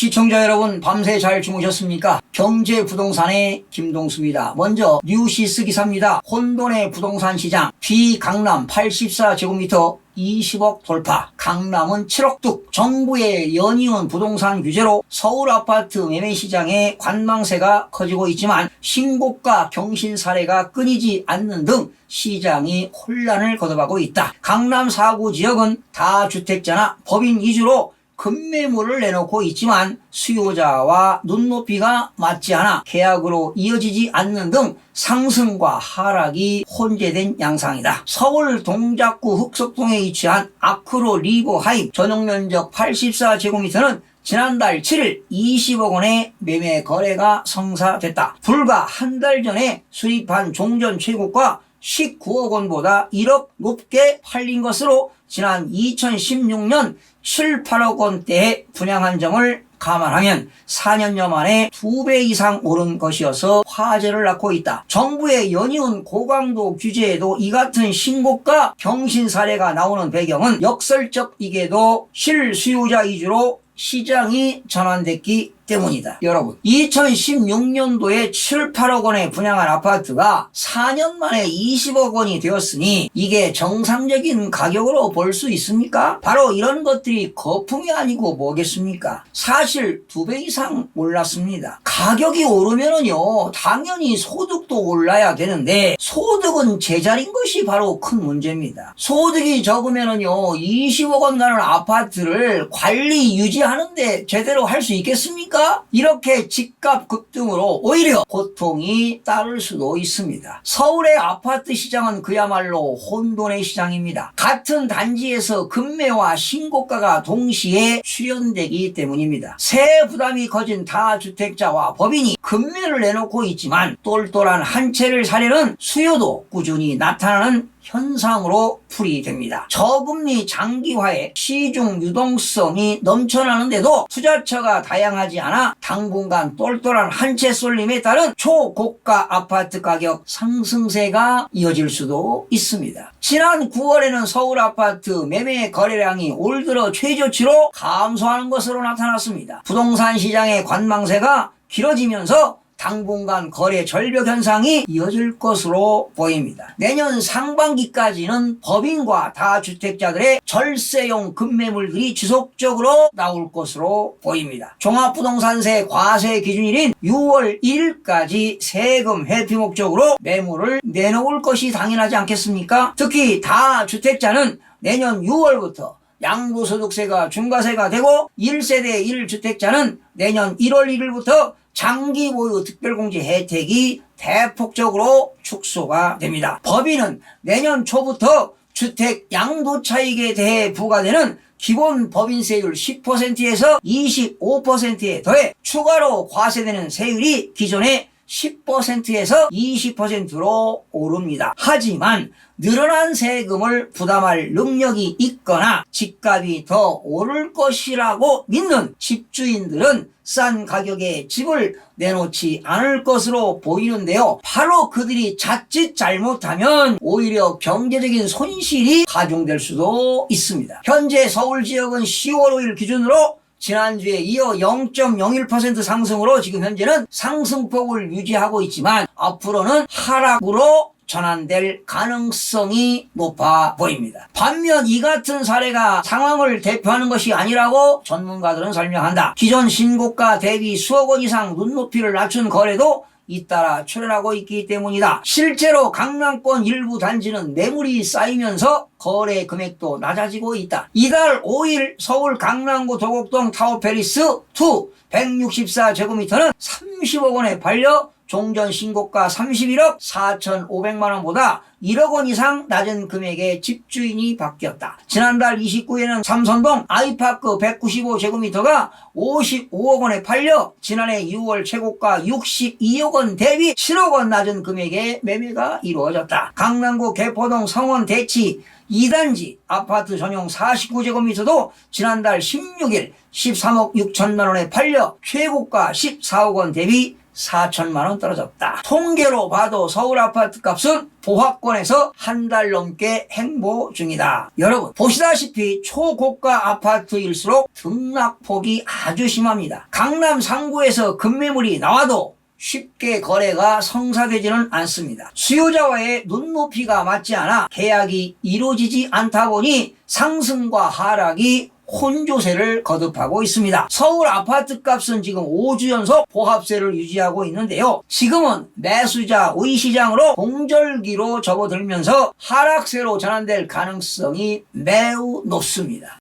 시청자 여러분, 밤새 잘 주무셨습니까? 경제부동산의 김동수입니다. 먼저 뉴시스 기사입니다. 혼돈의 부동산 시장, 비강남 84제곱미터 20억 돌파, 강남은 7억 뚝. 정부의 연이은 부동산 규제로 서울 아파트 매매 시장의 관망세가 커지고 있지만 신고가 경신 사례가 끊이지 않는 등 시장이 혼란을 거듭하고 있다. 강남 4구 지역은 다주택자나 법인 위주로 급매물을 내놓고 있지만 수요자와 눈높이가 맞지 않아 계약으로 이어지지 않는 등 상승과 하락이 혼재된 양상이다. 서울 동작구 흑석동에 위치한 아크로 리버하임 전용면적 84제곱미터는 지난달 7일 20억 원의 매매 거래가 성사됐다. 불과 한 달 전에 수립한 종전 최고가 19억 원보다 1억 높게 팔린 것으로 지난 2016년 7, 8억 원대에 분양한 점을 감안하면 4년여 만에 2배 이상 오른 것이어서 화제를 낳고 있다. 정부의 연이은 고강도 규제에도 이 같은 신고가 경신 사례가 나오는 배경은 역설적이게도 실수요자 위주로 시장이 전환됐기 때문이다. 여러분, 2016년도에 7, 8억 원에 분양한 아파트가 4년 만에 20억 원이 되었으니 이게 정상적인 가격으로 볼 수 있습니까? 바로 이런 것들이 거품이 아니고 뭐겠습니까? 사실 2배 이상 올랐습니다. 가격이 오르면은요, 당연히 소득도 올라야 되는데 소득은 제자리인 것이 바로 큰 문제입니다. 소득이 적으면은요, 20억 원 가는 아파트를 관리 유지하는데 제대로 할 수 있겠습니까? 이렇게 집값 급등으로 오히려 고통이 따를 수도 있습니다. 서울의 아파트 시장은 그야말로 혼돈의 시장입니다. 같은 단지에서 급매와 신고가가 동시에 출현되기 때문입니다. 세액 부담이 커진 다주택자와 법인이 급매를 내놓고 있지만 똘똘한 한 채를 사려는 수요도 꾸준히 나타나는 현상으로 풀이됩니다. 저금리 장기화에 시중 유동성이 넘쳐나는데도 투자처가 다양하지 않아 당분간 똘똘한 한 채 쏠림에 따른 초고가 아파트 가격 상승세가 이어질 수도 있습니다. 지난 9월에는 서울 아파트 매매 거래량이 올 들어 최저치로 감소하는 것으로 나타났습니다. 부동산 시장의 관망세가 길어지면서 당분간 거래 절벽 현상이 이어질 것으로 보입니다. 내년 상반기까지는 법인과 다주택자들의 절세용 급매물들이 지속적으로 나올 것으로 보입니다. 종합부동산세 과세 기준일인 6월 1일까지 세금 회피 목적으로 매물을 내놓을 것이 당연하지 않겠습니까? 특히 다주택자는 내년 6월부터 양도소득세가 중과세가 되고 1세대 1주택자는 내년 1월 1일부터 장기 보유 특별공제 혜택이 대폭적으로 축소가 됩니다. 법인은 내년 초부터 주택 양도차익에 대해 부과되는 기본 법인세율 10%에서 25%에 더해 추가로 과세되는 세율이 기존의 10%에서 20%로 오릅니다. 하지만 늘어난 세금을 부담할 능력이 있거나 집값이 더 오를 것이라고 믿는 집주인들은 싼 가격에 집을 내놓지 않을 것으로 보이는데요. 바로 그들이 자칫 잘못하면 오히려 경제적인 손실이 가중될 수도 있습니다. 현재 서울 지역은 10월 5일 기준으로 지난주에 이어 0.01% 상승으로 지금 현재는 상승폭을 유지하고 있지만 앞으로는 하락으로 전환될 가능성이 높아 보입니다. 반면 이 같은 사례가 상황을 대표하는 것이 아니라고 전문가들은 설명한다. 기존 신고가 대비 수억 원 이상 눈높이를 낮춘 거래도 잇따라 출현하고 있기 때문이다. 실제로 강남권 일부 단지는 매물이 쌓이면서 거래 금액도 낮아지고 있다. 이달 5일 서울 강남구 도곡동 타워팰리스 2 164제곱미터는 30억 원에 팔려 종전 신고가 31억 4,500만 원보다 1억 원 이상 낮은 금액의 집주인이 바뀌었다. 지난달 29일에는 삼선동 아이파크 195제곱미터가 55억 원에 팔려 지난해 6월 최고가 62억 원 대비 7억 원 낮은 금액의 매매가 이루어졌다. 강남구 개포동 성원 대치 2단지 아파트 전용 49제곱미터도 지난달 16일 13억 6천만 원에 팔려 최고가 14억 원 대비 4천만 원 떨어졌다. 통계로 봐도 서울 아파트 값은 보합권에서 한 달 넘게 행보 중이다. 여러분 보시다시피 초고가 아파트일수록 등락폭이 아주 심합니다. 강남 상구에서 급매물이 나와도 쉽게 거래가 성사되지는 않습니다. 수요자와의 눈높이가 맞지 않아 계약이 이루어지지 않다 보니 상승과 하락이 혼조세를 거듭하고 있습니다. 서울 아파트 값은 지금 5주 연속 보합세를 유지하고 있는데요. 지금은 매수자 우위시장으로 공절기로 접어들면서 하락세로 전환될 가능성이 매우 높습니다.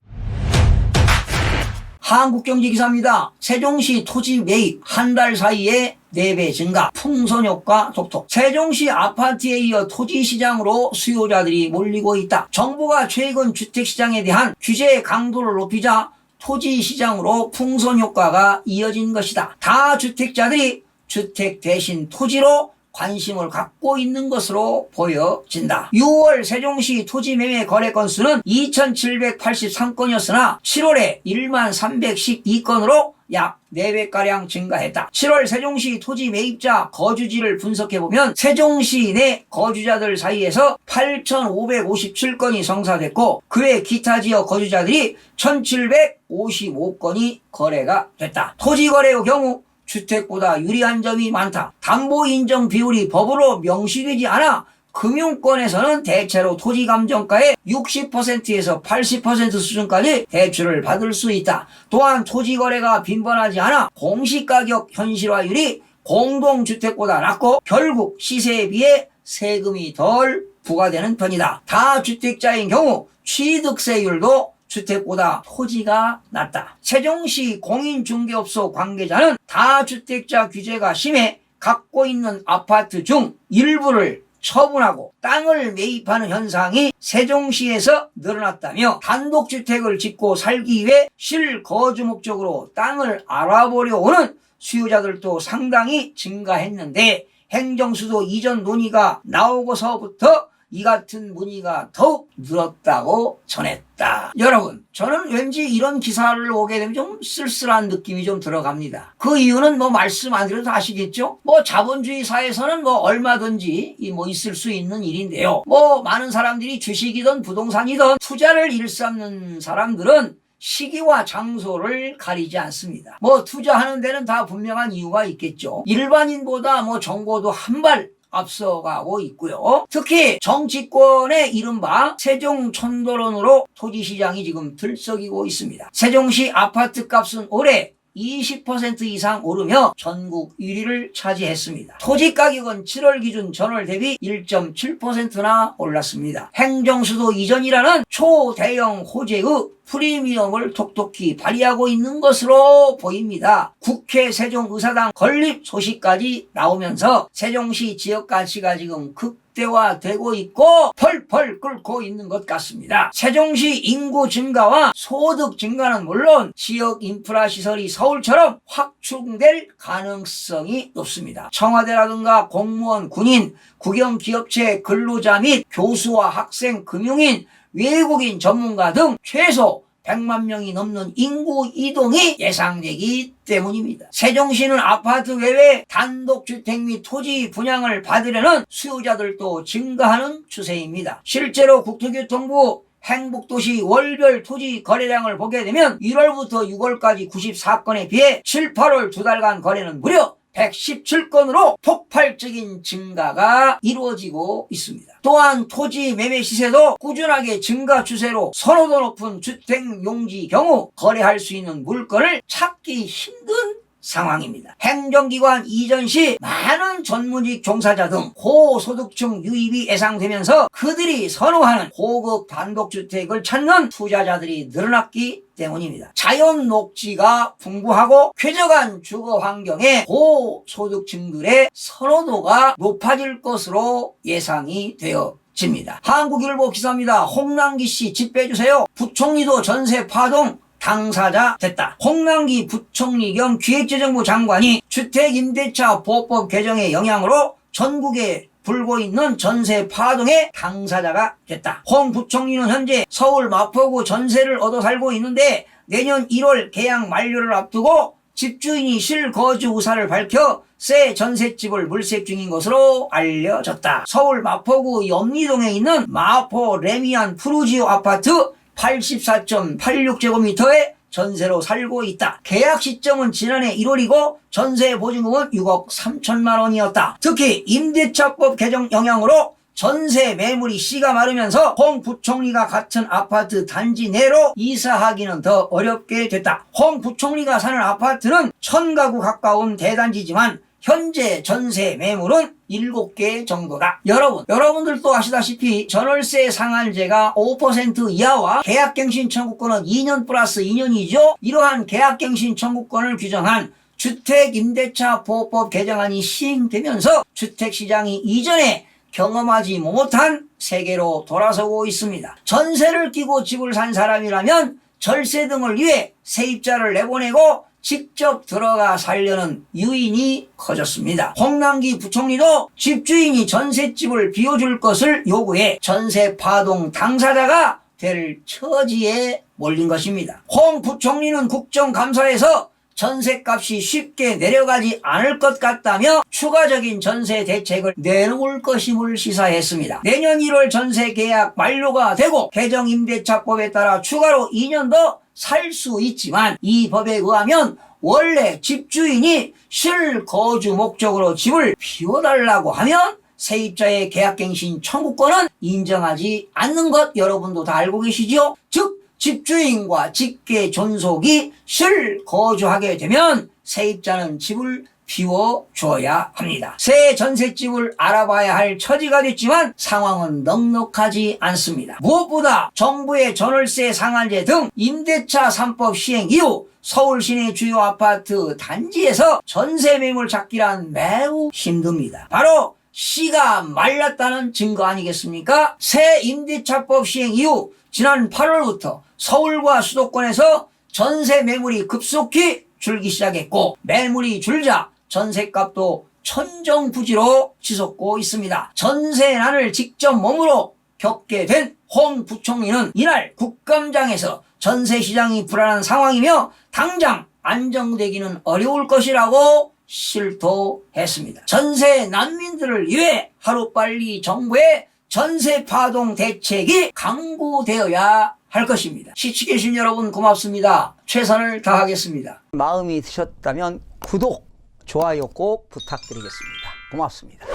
한국경제기사입니다. 세종시 토지 매입 한 달 사이에 4배 증가, 풍선효과 톡톡. 세종시 아파트에 이어 토지시장으로 수요자들이 몰리고 있다. 정부가 최근 주택시장에 대한 규제 강도를 높이자 토지시장으로 풍선효과가 이어진 것이다. 다주택자들이 주택 대신 토지로 관심을 갖고 있는 것으로 보여진다. 6월 세종시 토지 매매 거래 건수는 2,783건이었으나 7월에 1312건으로 약 4배가량 증가했다. 7월 세종시 토지 매입자 거주지를 분석해보면 세종시 내 거주자들 사이에서 8,557건이 성사됐고 그 외 기타 지역 거주자들이 1,755건이 거래가 됐다. 토지 거래의 경우 주택보다 유리한 점이 많다. 담보 인정 비율이 법으로 명시되지 않아 금융권에서는 대체로 토지 감정가의 60%에서 80% 수준까지 대출을 받을 수 있다. 또한 토지 거래가 빈번하지 않아 공시가격 현실화율이 공동주택보다 낮고 결국 시세에 비해 세금이 덜 부과되는 편이다. 다주택자인 경우 취득세율도 주택보다 토지가 낮다. 세종시 공인중개업소 관계자는 다주택자 규제가 심해 갖고 있는 아파트 중 일부를 처분하고 땅을 매입하는 현상이 세종시에서 늘어났다며 단독주택을 짓고 살기 위해 실거주 목적으로 땅을 알아보려 오는 수요자들도 상당히 증가했는데 행정수도 이전 논의가 나오고서부터 이 같은 문의가 더욱 늘었다고 전했다. 여러분, 저는 왠지 이런 기사를 보게 되면 좀 쓸쓸한 느낌이 좀 들어갑니다. 그 이유는 말씀 안 드려도 아시겠죠? 자본주의 사회에서는 얼마든지 있을 수 있는 일인데요. 많은 사람들이 주식이든 부동산이든 투자를 일삼는 사람들은 시기와 장소를 가리지 않습니다. 투자하는 데는 다 분명한 이유가 있겠죠. 일반인보다 정보도 한 발 앞서가고 있고요. 특히 정치권의 이른바 세종천도론으로 토지시장이 지금 들썩이고 있습니다. 세종시 아파트 값은 올해 20% 이상 오르며 전국 1위를 차지했습니다. 토지 가격은 7월 기준 전월 대비 1.7%나 올랐습니다. 행정수도 이전이라는 초대형 호재의 프리미엄을 톡톡히 발휘하고 있는 것으로 보입니다. 국회 세종의사당 건립 소식까지 나오면서 세종시 지역 가치가 지금 극대화되고 있고 펄펄 끓고 있는 것 같습니다. 세종시 인구 증가와 소득 증가는 물론 지역 인프라 시설이 서울처럼 확충될 가능성이 높습니다. 청와대라든가 공무원, 군인, 국영기업체 근로자 및 교수와 학생, 금융인, 외국인 전문가 등 최소 100만 명이 넘는 인구 이동이 예상되기 때문입니다. 세종시는 아파트 외에 단독주택 및 토지 분양을 받으려는 수요자들도 증가하는 추세입니다. 실제로 국토교통부 행복도시 월별 토지 거래량을 보게 되면 1월부터 6월까지 94건에 비해 7, 8월 두 달간 거래는 무려 117건으로 폭발적인 증가가 이루어지고 있습니다. 또한 토지 매매 시세도 꾸준하게 증가 추세로 선호도 높은 주택용지 경우 거래할 수 있는 물건을 찾기 힘든 상황입니다. 행정기관 이전 시 많은 전문직 종사자 등 고소득층 유입이 예상되면서 그들이 선호하는 고급 단독주택을 찾는 투자자들이 늘어났기 때문입니다. 자연 녹지가 풍부하고 쾌적한 주거 환경에 고소득층들의 선호도가 높아질 것으로 예상이 되어집니다. 한국일보 기사입니다. 홍남기 씨 집 빼주세요. 부총리도 전세 파동 당사자 됐다. 홍남기 부총리 겸 기획재정부 장관이 주택임대차 보호법 개정의 영향으로 전국에 불고 있는 전세 파동의 당사자가 됐다. 홍 부총리는 현재 서울 마포구 전세를 얻어 살고 있는데 내년 1월 계약 만료를 앞두고 집주인이 실거주 의사를 밝혀 새 전셋집을 물색 중인 것으로 알려졌다. 서울 마포구 염리동에 있는 마포 레미안 푸르지오 아파트 84.86제곱미터에 전세로 살고 있다. 계약 시점은 지난해 1월이고 전세 보증금은 6억 3천만 원이었다. 특히 임대차법 개정 영향으로 전세 매물이 씨가 마르면서 홍 부총리가 같은 아파트 단지 내로 이사하기는 더 어렵게 됐다. 홍 부총리가 사는 아파트는 1000가구 가까운 대단지지만 현재 전세 매물은 7개 정도다. 여러분들도 아시다시피 전월세 상한제가 5% 이하와 계약갱신 청구권은 2년 플러스 2년이죠. 이러한 계약갱신 청구권을 규정한 주택임대차 보호법 개정안이 시행되면서 주택시장이 이전에 경험하지 못한 세계로 돌아서고 있습니다. 전세를 끼고 집을 산 사람이라면 절세 등을 위해 세입자를 내보내고 직접 들어가 살려는 유인이 커졌습니다. 홍남기 부총리도 집주인이 전셋집을 비워줄 것을 요구해 전세 파동 당사자가 될 처지에 몰린 것입니다. 홍 부총리는 국정감사에서 전셋값이 쉽게 내려가지 않을 것 같다며 추가적인 전세 대책을 내놓을 것임을 시사했습니다. 내년 1월 전세 계약 만료가 되고 개정 임대차법에 따라 추가로 2년 더 살 수 있지만 이 법에 의하면 원래 집주인이 실거주 목적으로 집을 비워달라고 하면 세입자의 계약갱신 청구권은 인정하지 않는 것 여러분도 다 알고 계시죠? 즉 집주인과 직계 존속이 실거주하게 되면 세입자는 집을 비워줘야 합니다. 새 전셋집을 알아봐야 할 처지가 됐지만 상황은 넉넉하지 않습니다. 무엇보다 정부의 전월세 상한제 등 임대차 3법 시행 이후 서울 시내 주요 아파트 단지에서 전세 매물 찾기란 매우 힘듭니다. 바로 씨가 말랐다는 증거 아니겠습니까? 새 임대차법 시행 이후 지난 8월부터 서울과 수도권에서 전세 매물이 급속히 줄기 시작했고 매물이 줄자 전세값도 천정부지로 치솟고 있습니다. 전세난을 직접 몸으로 겪게 된 홍 부총리는 이날 국감장에서 전세시장이 불안한 상황이며 당장 안정되기는 어려울 것이라고 실토했습니다. 전세 난민들을 위해 하루빨리 정부의 전세 파동 대책이 강구되어야 할 것입니다. 시청해주신 여러분 고맙습니다. 최선을 다하겠습니다. 마음이 드셨다면 구독, 좋아요 꼭 부탁드리겠습니다. 고맙습니다.